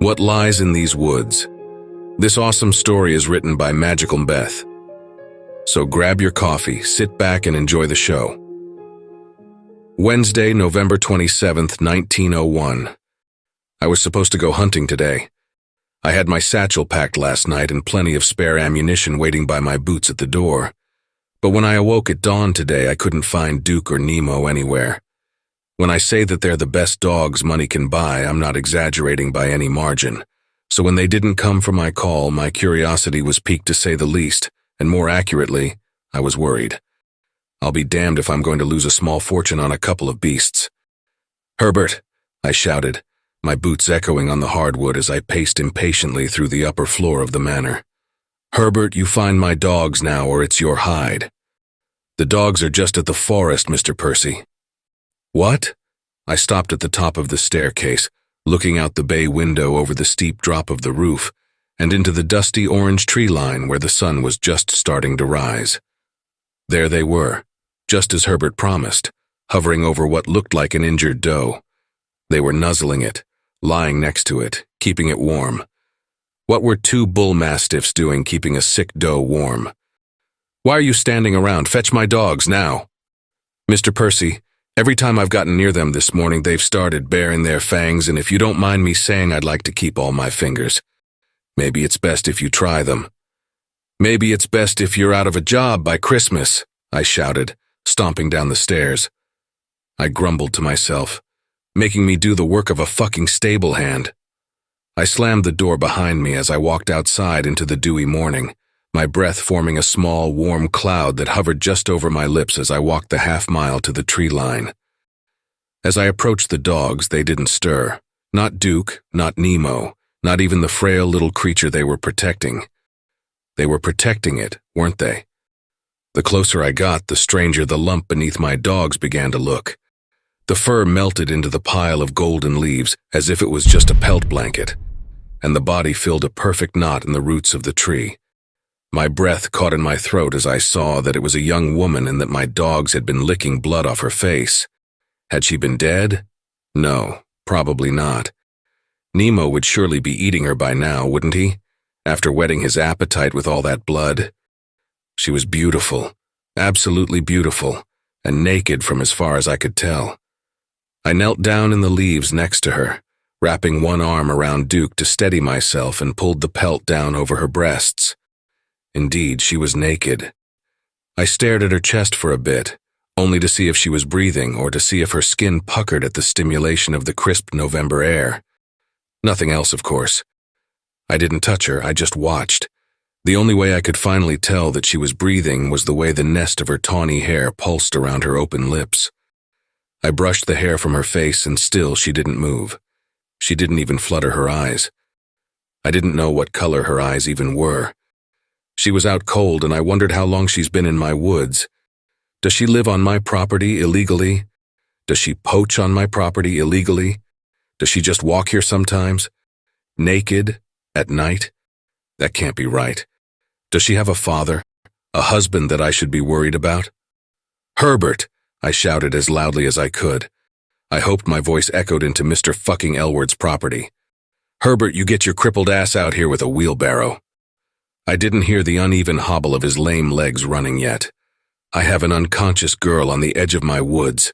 What lies in these woods? This awesome story is written by Magicalmbeth. So grab your coffee, sit back, and enjoy the show. Wednesday, November 27th, 1901. I was supposed to go hunting today. I had my satchel packed last night and plenty of spare ammunition waiting by my boots at the door. But when I awoke at dawn today, I couldn't find Duke or Nemo anywhere. When I say that they're the best dogs money can buy, I'm not exaggerating by any margin. So when they didn't come for my call, my curiosity was piqued to say the least, and more accurately, I was worried. I'll be damned if I'm going to lose a small fortune on a couple of beasts. "Herbert," I shouted, my boots echoing on the hardwood as I paced impatiently through the upper floor of the manor. "Herbert, you find my dogs now, or it's your hide." "The dogs are just at the forest, Mr. Percy." "What?" I stopped at the top of the staircase, looking out the bay window over the steep drop of the roof and into the dusty orange tree line where the sun was just starting to rise. There they were, just as Herbert promised, hovering over what looked like an injured doe. They were nuzzling it, lying next to it, keeping it warm. What were two bull mastiffs doing keeping a sick doe warm? "Why are you standing around? Fetch my dogs, now." "Mr. Percy, every time I've gotten near them this morning, they've started baring their fangs, and if you don't mind me saying, I'd like to keep all my fingers. Maybe it's best if you try them." "Maybe it's best if you're out of a job by Christmas," I shouted, stomping down the stairs. I grumbled to myself, making me do the work of a fucking stable hand. I slammed the door behind me as I walked outside into the dewy morning, my breath forming a small, warm cloud that hovered just over my lips as I walked the half-mile to the tree line. As I approached the dogs, they didn't stir. Not Duke, not Nemo, not even the frail little creature they were protecting. They were protecting it, weren't they? The closer I got, the stranger the lump beneath my dogs began to look. The fur melted into the pile of golden leaves as if it was just a pelt blanket, and the body filled a perfect knot in the roots of the tree. My breath caught in my throat as I saw that it was a young woman and that my dogs had been licking blood off her face. Had she been dead? No, probably not. Nemo would surely be eating her by now, wouldn't he? After whetting his appetite with all that blood. She was beautiful, absolutely beautiful, and naked from as far as I could tell. I knelt down in the leaves next to her, wrapping one arm around Duke to steady myself, and pulled the pelt down over her breasts. Indeed, she was naked. I stared at her chest for a bit, only to see if she was breathing or to see if her skin puckered at the stimulation of the crisp November air. Nothing else, of course. I didn't touch her, I just watched. The only way I could finally tell that she was breathing was the way the nest of her tawny hair pulsed around her open lips. I brushed the hair from her face, and still she didn't move. She didn't even flutter her eyes. I didn't know what color her eyes even were. She was out cold, and I wondered how long she's been in my woods. Does she live on my property illegally? Does she poach on my property illegally? Does she just walk here sometimes? Naked? At night? That can't be right. Does she have a father? A husband that I should be worried about? "Herbert!" I shouted as loudly as I could. I hoped my voice echoed into Mr. fucking Elward's property. "Herbert, you get your crippled ass out here with a wheelbarrow." I didn't hear the uneven hobble of his lame legs running yet. I have an unconscious girl on the edge of my woods.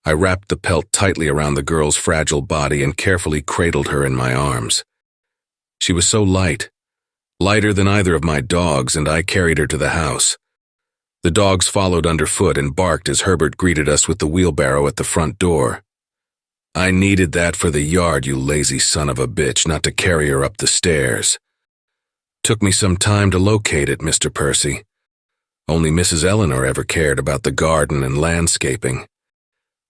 I wrapped the pelt tightly around the girl's fragile body and carefully cradled her in my arms. She was so light, lighter than either of my dogs, and I carried her to the house. The dogs followed underfoot and barked as Herbert greeted us with the wheelbarrow at the front door. "I needed that for the yard, you lazy son of a bitch, not to carry her up the stairs." "Took me some time to locate it, Mr. Percy. Only Mrs. Eleanor ever cared about the garden and landscaping."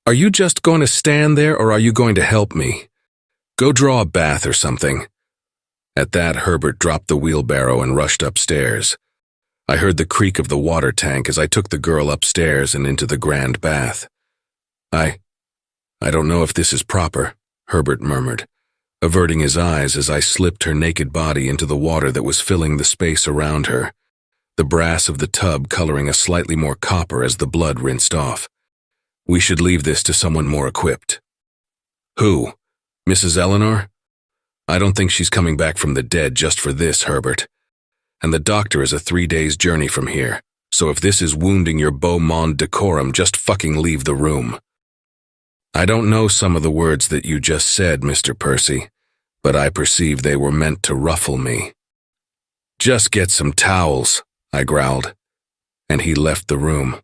"Are you just going to stand there, or are you going to help me? Go draw a bath or something." At that, Herbert dropped the wheelbarrow and rushed upstairs. I heard the creak of the water tank as I took the girl upstairs and into the grand bath. I don't know if this is proper," Herbert murmured, averting his eyes as I slipped her naked body into the water that was filling the space around her, the brass of the tub coloring a slightly more copper as the blood rinsed off. "We should leave this to someone more equipped." "Who? Mrs. Eleanor?" I don't think she's coming back from the dead just for this, Herbert. And the doctor is a 3 days journey from here, so if this is wounding your beau monde decorum, just fucking leave the room. I don't know some of the words that you just said, Mr. Percy, but I perceive they were meant to ruffle me. Just get some towels, I growled, and he left the room.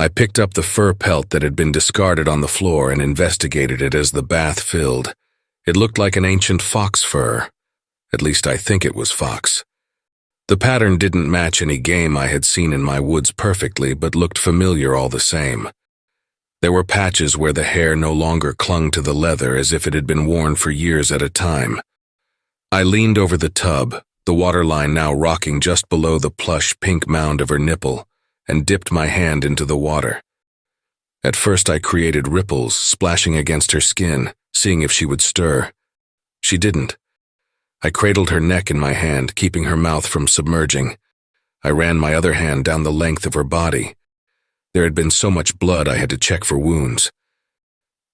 I picked up the fur pelt that had been discarded on the floor and investigated it as the bath filled. It looked like an ancient fox fur. At least I think it was fox. The pattern didn't match any game I had seen in my woods perfectly, but looked familiar all the same. There were patches where the hair no longer clung to the leather as if it had been worn for years at a time. I leaned over the tub, the waterline now rocking just below the plush pink mound of her nipple, and dipped my hand into the water. At first I created ripples, splashing against her skin, seeing if she would stir. She didn't. I cradled her neck in my hand, keeping her mouth from submerging. I ran my other hand down the length of her body. There had been so much blood I had to check for wounds.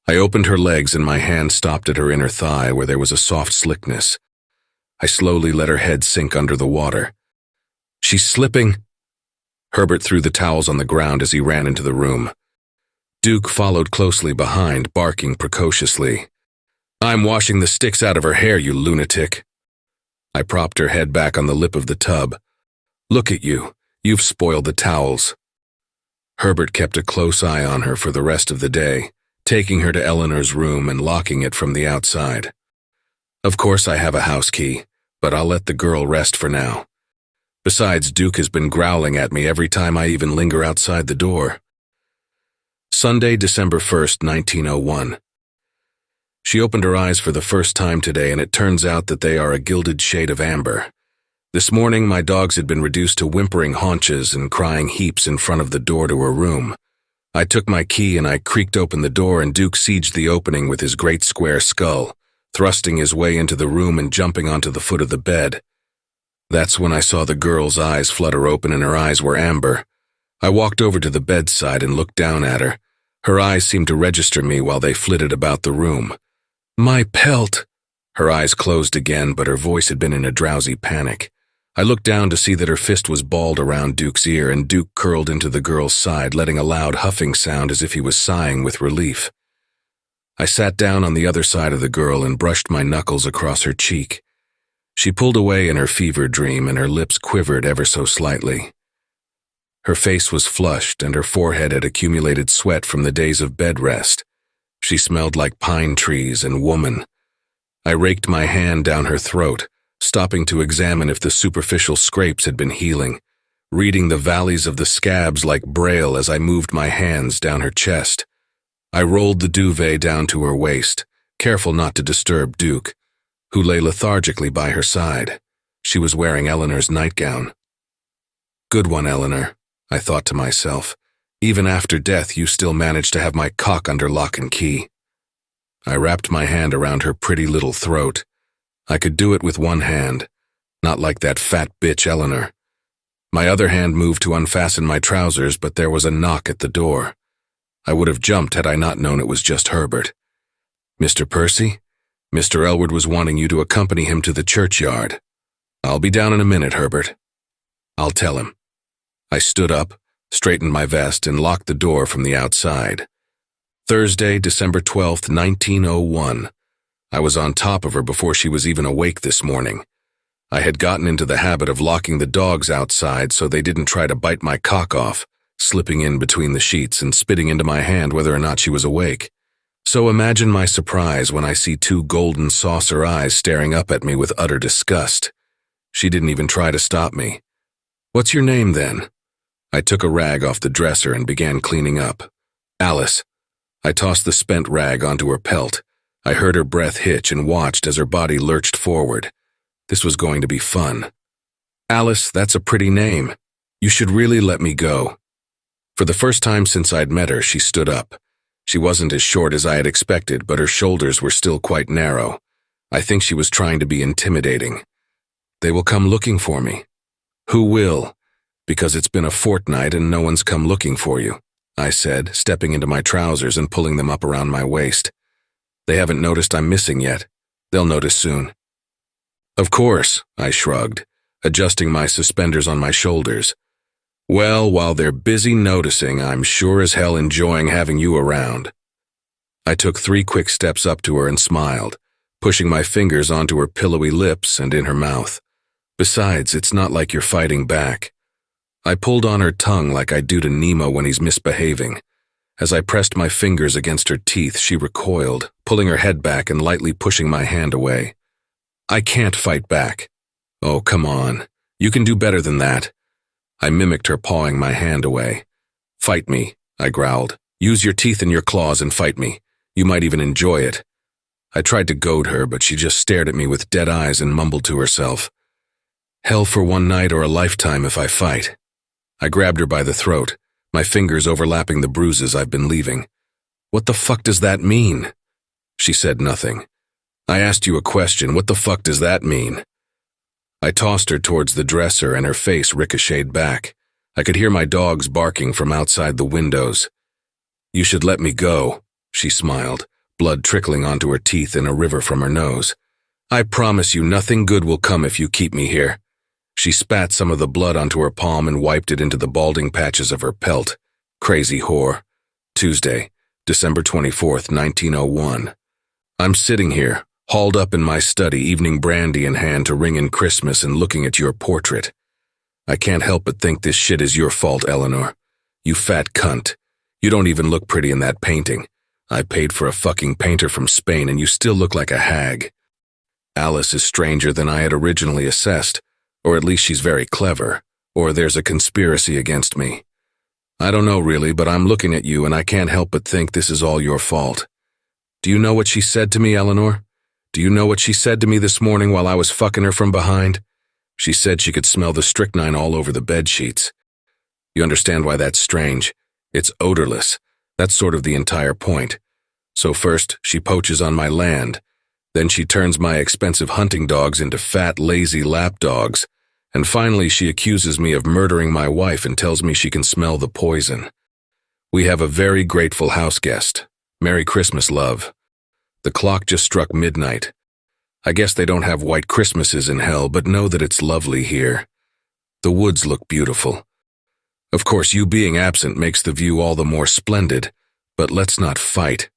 I opened her legs and my hand stopped at her inner thigh where there was a soft slickness. I slowly let her head sink under the water. She's slipping. Herbert threw the towels on the ground as he ran into the room. Duke followed closely behind, barking precociously. I'm washing the sticks out of her hair, you lunatic. I propped her head back on the lip of the tub. Look at you. You've spoiled the towels. Herbert kept a close eye on her for the rest of the day, taking her to Eleanor's room and locking it from the outside. Of course I have a house key, but I'll let the girl rest for now. Besides, Duke has been growling at me every time I even linger outside the door. Sunday, December 1st, 1901. She opened her eyes for the first time today, and it turns out that they are a gilded shade of amber. This morning, my dogs had been reduced to whimpering haunches and crying heaps in front of the door to her room. I took my key and I creaked open the door, and Duke sieged the opening with his great square skull, thrusting his way into the room and jumping onto the foot of the bed. That's when I saw the girl's eyes flutter open, and her eyes were amber. I walked over to the bedside and looked down at her. Her eyes seemed to register me while they flitted about the room. My pelt! Her eyes closed again, but her voice had been in a drowsy panic. I looked down to see that her fist was balled around Duke's ear, and Duke curled into the girl's side, letting a loud huffing sound as if he was sighing with relief. I sat down on the other side of the girl and brushed my knuckles across her cheek. She pulled away in her fever dream, and her lips quivered ever so slightly. Her face was flushed, and her forehead had accumulated sweat from the days of bed rest. She smelled like pine trees and woman. I raked my hand down her throat, stopping to examine if the superficial scrapes had been healing, reading the valleys of the scabs like braille as I moved my hands down her chest. I rolled the duvet down to her waist, careful not to disturb Duke, who lay lethargically by her side. She was wearing Eleanor's nightgown. Good one, Eleanor, I thought to myself. Even after death, you still managed to have my cock under lock and key. I wrapped my hand around her pretty little throat. I could do it with one hand, not like that fat bitch Eleanor. My other hand moved to unfasten my trousers, but there was a knock at the door. I would have jumped had I not known it was just Herbert. Mr. Percy? Mr. Elwood was wanting you to accompany him to the churchyard. I'll be down in a minute, Herbert. I'll tell him. I stood up, straightened my vest, and locked the door from the outside. Thursday, December 12th, 1901. I was on top of her before she was even awake this morning. I had gotten into the habit of locking the dogs outside so they didn't try to bite my cock off, slipping in between the sheets and spitting into my hand whether or not she was awake. So imagine my surprise when I see two golden saucer eyes staring up at me with utter disgust. She didn't even try to stop me. What's your name, then? I took a rag off the dresser and began cleaning up. Alice. I tossed the spent rag onto her pelt. I heard her breath hitch and watched as her body lurched forward. This was going to be fun. Alice, that's a pretty name. You should really let me go. For the first time since I'd met her, she stood up. She wasn't as short as I had expected, but her shoulders were still quite narrow. I think she was trying to be intimidating. They will come looking for me. Who will? Because it's been a fortnight and no one's come looking for you, I said, stepping into my trousers and pulling them up around my waist. They haven't noticed I'm missing yet. They'll notice soon. Of course, I shrugged, adjusting my suspenders on my shoulders. Well, while they're busy noticing, I'm sure as hell enjoying having you around. I took 3 quick steps up to her and smiled, pushing my fingers onto her pillowy lips and in her mouth. Besides, it's not like you're fighting back. I pulled on her tongue like I do to Nemo when he's misbehaving. As I pressed my fingers against her teeth, she recoiled, pulling her head back and lightly pushing my hand away. I can't fight back. Oh, come on. You can do better than that. I mimicked her pawing my hand away. Fight me, I growled. Use your teeth and your claws and fight me. You might even enjoy it. I tried to goad her, but she just stared at me with dead eyes and mumbled to herself. Hell for one night or a lifetime if I fight. I grabbed her by the throat, my fingers overlapping the bruises I've been leaving. What the fuck does that mean? She said nothing. I asked you a question. What the fuck does that mean? I tossed her towards the dresser and her face ricocheted back. I could hear my dogs barking from outside the windows. You should let me go, she smiled, blood trickling onto her teeth in a river from her nose. I promise you nothing good will come if you keep me here. She spat some of the blood onto her palm and wiped it into the balding patches of her pelt. Crazy whore. Tuesday, December 24th, 1901. I'm sitting here, hauled up in my study, evening brandy in hand to ring in Christmas and looking at your portrait. I can't help but think this shit is your fault, Eleanor. You fat cunt. You don't even look pretty in that painting. I paid for a fucking painter from Spain and you still look like a hag. Alice is stranger than I had originally assessed, or at least she's very clever, or there's a conspiracy against me. I don't know really, but I'm looking at you and I can't help but think this is all your fault. Do you know what she said to me, Eleanor? Do you know what she said to me this morning while I was fucking her from behind? She said she could smell the strychnine all over the bed sheets. You understand why that's strange? It's odorless. That's sort of the entire point. So first, she poaches on my land. Then she turns my expensive hunting dogs into fat, lazy lap dogs. And finally, she accuses me of murdering my wife and tells me she can smell the poison. We have a very grateful house guest. Merry Christmas, love. The clock just struck midnight. I guess they don't have white Christmases in hell, but know that it's lovely here. The woods look beautiful. Of course, you being absent makes the view all the more splendid, but let's not fight.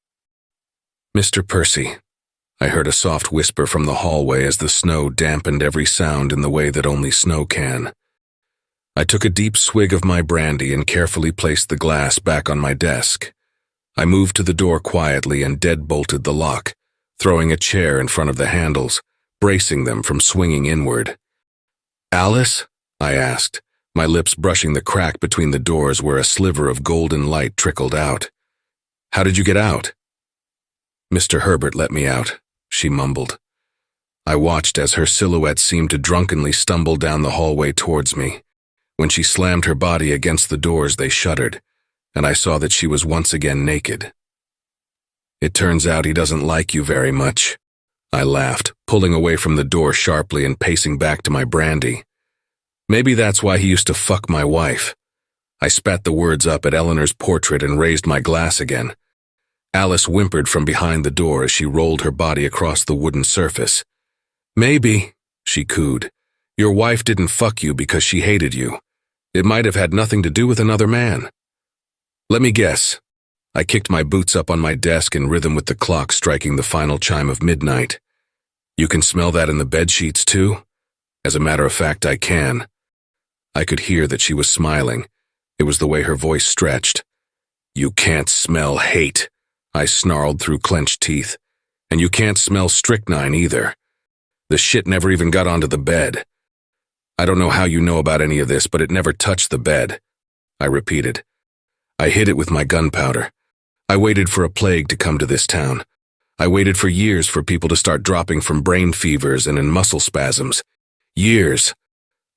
Mr. Percy, I heard a soft whisper from the hallway as the snow dampened every sound in the way that only snow can. I took a deep swig of my brandy and carefully placed the glass back on my desk. I moved to the door quietly and deadbolted the lock, throwing a chair in front of the handles, bracing them from swinging inward. Alice? I asked, my lips brushing the crack between the doors where a sliver of golden light trickled out. How did you get out? Mr. Herbert let me out, she mumbled. I watched as her silhouette seemed to drunkenly stumble down the hallway towards me. When she slammed her body against the doors, they shuddered, and I saw that she was once again naked. It turns out he doesn't like you very much. I laughed, pulling away from the door sharply and pacing back to my brandy. Maybe that's why he used to fuck my wife. I spat the words up at Eleanor's portrait and raised my glass again. Alice whimpered from behind the door as she rolled her body across the wooden surface. Maybe, she cooed, your wife didn't fuck you because she hated you. It might have had nothing to do with another man. Let me guess. I kicked my boots up on my desk in rhythm with the clock striking the final chime of midnight. You can smell that in the bedsheets too? As a matter of fact, I can. I could hear that she was smiling. It was the way her voice stretched. You can't smell hate, I snarled through clenched teeth. And you can't smell strychnine either. The shit never even got onto the bed. I don't know how you know about any of this, but it never touched the bed, I repeated. I hid it with my gunpowder. I waited for a plague to come to this town. I waited for years for people to start dropping from brain fevers and in muscle spasms. Years,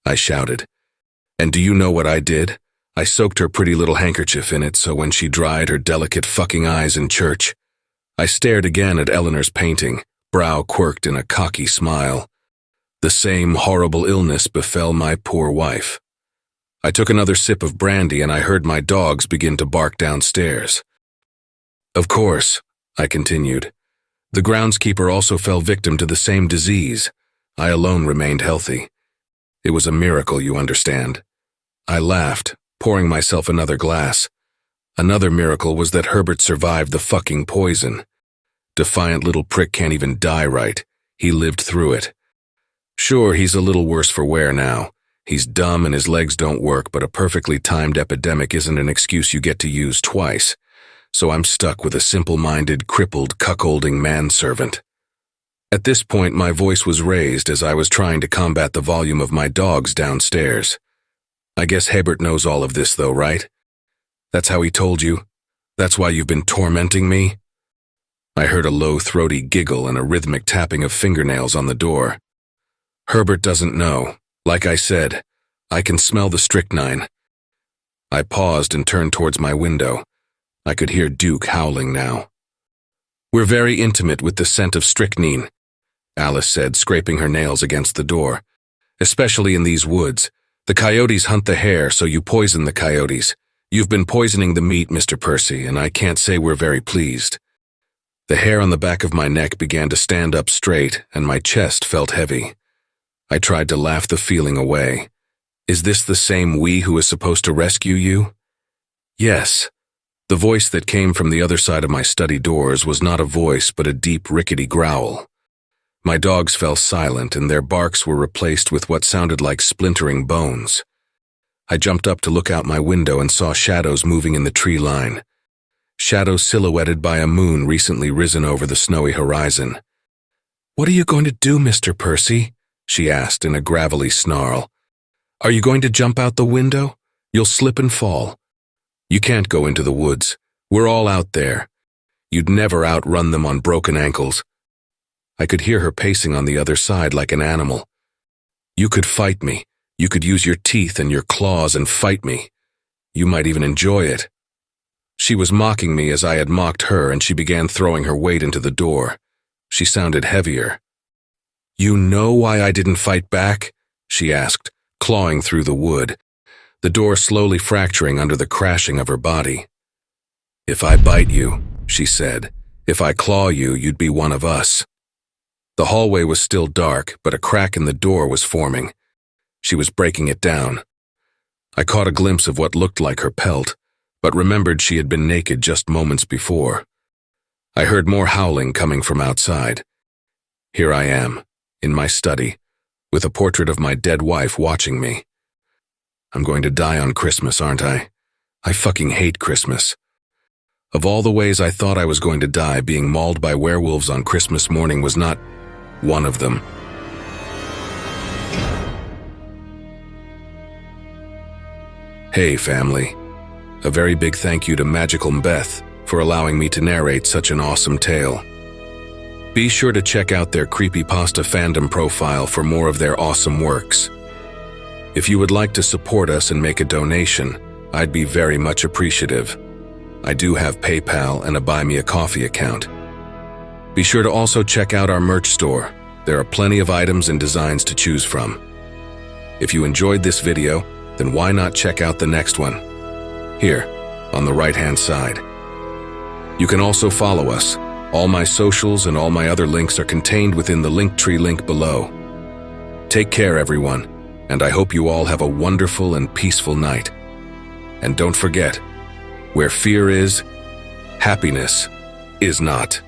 I shouted. And do you know what I did? I soaked her pretty little handkerchief in it so when she dried her delicate fucking eyes in church. I stared again at Eleanor's painting, brow quirked in a cocky smile. The same horrible illness befell my poor wife. I took another sip of brandy and I heard my dogs begin to bark downstairs. Of course, I continued, The groundskeeper also fell victim to the same disease. I alone remained healthy. It was a miracle, you understand. I laughed, pouring myself another glass. Another miracle was that Herbert survived the fucking poison. Defiant little prick can't even die right. He lived through it. Sure, he's a little worse for wear now. He's dumb and his legs don't work, but a perfectly timed epidemic isn't an excuse you get to use twice. So I'm stuck with a simple-minded, crippled, cuckolding manservant. At this point, my voice was raised as I was trying to combat the volume of my dogs downstairs. I guess Herbert knows all of this though, right? That's how he told you? That's why you've been tormenting me? I heard a low, throaty giggle and a rhythmic tapping of fingernails on the door. Herbert doesn't know. Like I said, I can smell the strychnine. I paused and turned towards my window. I could hear Duke howling now. We're very intimate with the scent of strychnine, Alice said, scraping her nails against the door. Especially in these woods. The coyotes hunt the hare, so you poison the coyotes. You've been poisoning the meat, Mr. Percy, and I can't say we're very pleased. The hair on the back of my neck began to stand up straight, and my chest felt heavy. I tried to laugh the feeling away. Is this the same we who is supposed to rescue you? Yes. The voice that came from the other side of my study doors was not a voice but a deep, rickety growl. My dogs fell silent and their barks were replaced with what sounded like splintering bones. I jumped up to look out my window and saw shadows moving in the tree line. Shadows silhouetted by a moon recently risen over the snowy horizon. What are you going to do, Mr. Percy? She asked in a gravelly snarl. Are you going to jump out the window? You'll slip and fall. You can't go into the woods. We're all out there. You'd never outrun them on broken ankles. I could hear her pacing on the other side like an animal. You could fight me. You could use your teeth and your claws and fight me. You might even enjoy it. She was mocking me as I had mocked her, and she began throwing her weight into the door. She sounded heavier. You know why I didn't fight back? She asked, clawing through the wood, the door slowly fracturing under the crashing of her body. If I bite you, she said, if I claw you, you'd be one of us. The hallway was still dark, but a crack in the door was forming. She was breaking it down. I caught a glimpse of what looked like her pelt, but remembered she had been naked just moments before. I heard more howling coming from outside. Here I am, in my study, with a portrait of my dead wife watching me. I'm going to die on Christmas, aren't I? I fucking hate Christmas. Of all the ways I thought I was going to die, being mauled by werewolves on Christmas morning was not one of them. Hey, family. A very big thank you to Magicalmbeth for allowing me to narrate such an awesome tale. Be sure to check out their Creepypasta fandom profile for more of their awesome works. If you would like to support us and make a donation, I'd be very much appreciative. I do have PayPal and a Buy Me a Coffee account. Be sure to also check out our merch store. There are plenty of items and designs to choose from. If you enjoyed this video, then why not check out the next one? Here, on the right-hand side. You can also follow us. All my socials and all my other links are contained within the Linktree link below. Take care, everyone, and I hope you all have a wonderful and peaceful night. And don't forget, where fear is, happiness is not.